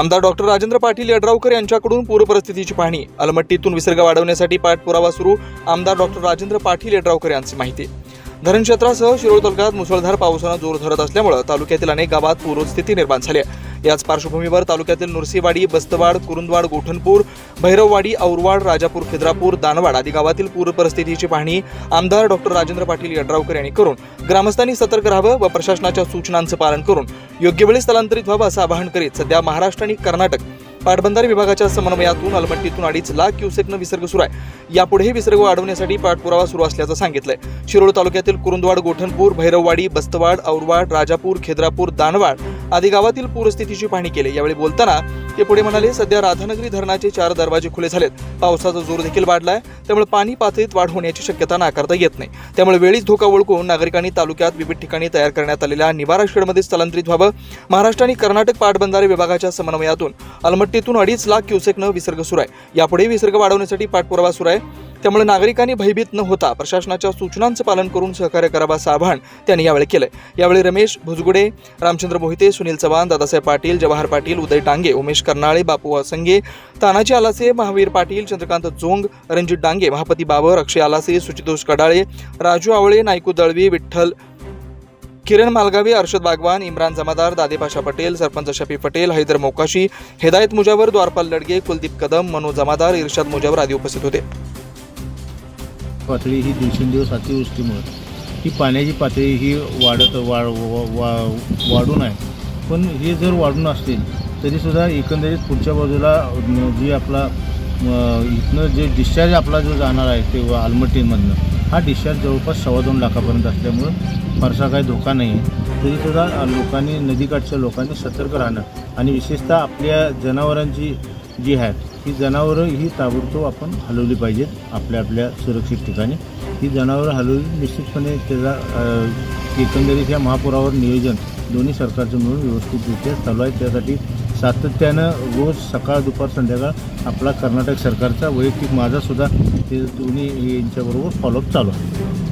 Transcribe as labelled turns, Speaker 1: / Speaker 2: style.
Speaker 1: आमदार डॉक्टर राजेंद्र पाटील यड्रावकर यांच्याकडून पूरपरिस्थितीची पाहणी। अलमट्टीतून विसर्ग वाढवण्यासाठी पाठपुरावा सुरू। आमदार डॉक्टर राजेंद्र पाटील यड्रावकर यांची माहिती। धरण क्षेत्रासह शिरोळ तालुक्यात मुसळधार पावसाने जोर धरत असल्यामुळे तालुक्यातील अनेक गावात पूरस्थिती निर्माण झाली आहे। याच पार्श्वभूमीवर तालुक्यातील नुरसीवाडी, बस्तवाड, कुरुंदवाड, गोठणपूर, भैरववाडी, औरवाड, राजापूर, खिद्रापूर, दानवाड आदी गावातील पूर परिस्थितीची पाहणी आमदार डॉक्टर राजेंद्र पाटील यड्रावकर यांनी करून ग्रामस्थांनी सतर्क राहावे व प्रशासनाच्या सूचनांचे पालन करून योग्य वेळी स्थलांतरित व्हावे असं आवाहन करीत सध्या महाराष्ट्र आणि कर्नाटक पाटबंधारे विभागाच्या समन्वयातून अलमट्टीतून 2.5 लाख क्युसेकनं विसर्ग सुरू आहे। यापुढेही विसर्ग वाढवण्यासाठी पाठपुरावा सुरू असल्याचं सांगितलंय। शिरोळ तालुक्यातील कुरुंदवाड, गोठणपूर, भैरववाडी, बस्तवाड, औरवाड, राजापूर, खिद्रापूर, दानवाड आदी गावातील पूरस्थितीची पाहणी केली। यावेळी बोलताना ते पुढे म्हणाले, सध्या राधानगरी धरणाचे 4 दरवाजे खुले झालेत। पावसाचा जोर देखील वाढलाय, त्यामुळे पाणी पातळीत वाढ होण्याची शक्यता नाकारता येत नाही। त्यामुळे वेळीच धोका ओळखून नागरिकांनी तालुक्यात विविध ठिकाणी तयार करण्यात आलेल्या निवारा शेडमध्ये स्थलांतरित व्हावं। महाराष्ट्र आणि कर्नाटक पाटबंधारे विभागाच्या समन्वयातून अलमट्टीतून 2.5 लाख क्युसेकनं विसर्ग सुरू आहे। यापुढे विसर्ग वाढवण्यासाठी पाठपुरावा सुरू आहे, त्यामुळे नागरिकांनी भयभीत न होता प्रशासनाच्या सूचनांचे पालन करून सहकार्य करावं असं आवाहन त्यांनी यावेळी केलंय। यावेळी रमेश भुजगुडे, रामचंद्र मोहिते, सुनील चव्हाण, दादासाहेब पाटील, जवाहर पाटील, उदय टांगे, उमेश कर्नाळे, बापू असंगे, तानाजी आलासे, महावीर पाटील, चंद्रकांत जोंग, रणजित डांगे, महापती बाबर, अक्षय आलासे, सुचितोष कडाळे, राजू आवळे, नायकू दळवी, विठ्ठल किरण मालगावे, अर्षद बागवान, इम्रान जमादार, दादेपाशा पटेल, सरपंच शफी पटेल, हैदर मोकाशी, हिदायत मुजावर, द्वारपाल लडगे, कुलदीप कदम, मनोज जमादार, इर्शाद मुजावर आदी उपस्थित होते।
Speaker 2: पातळी ही दिवसेंदिवस अतिवृष्टीमुळे ही पाण्याची पातळी ही वाढून आहे। पण हे जर वाढून असतील तरीसुद्धा एकंदरीत पुढच्या बाजूला जी आपला इथनं जे डिस्चार्ज आपला जो जाणार आहे ते अलमट्टीमधनं हा डिस्चार्ज जवळपास 2.25 लाखापर्यंत असल्यामुळं फारसा काही धोका नाही आहे। तरीसुद्धा लोकांनी, नदीकाठच्या लोकांनी सतर्क राहणं आणि विशेषतः आपल्या जनावरांची जी आहेत ही जनावरं ही ताबडतोब आपण हलवली पाहिजेत आपल्या सुरक्षित ठिकाणी। ही जनावरं हलवली निश्चितपणे त्याचा एकंदरीत या महापुरावर नियोजन दोन्ही सरकारचं मिळून व्यवस्थितरित्या चालू आहे। त्यासाठी सातत्यानं रोज सकाळ, दुपार, संध्याकाळ आपला कर्नाटक सरकारचा वैयक्तिक माझासुद्धा ते दोन्ही यांच्याबरोबर फॉलोअप चालू आहे।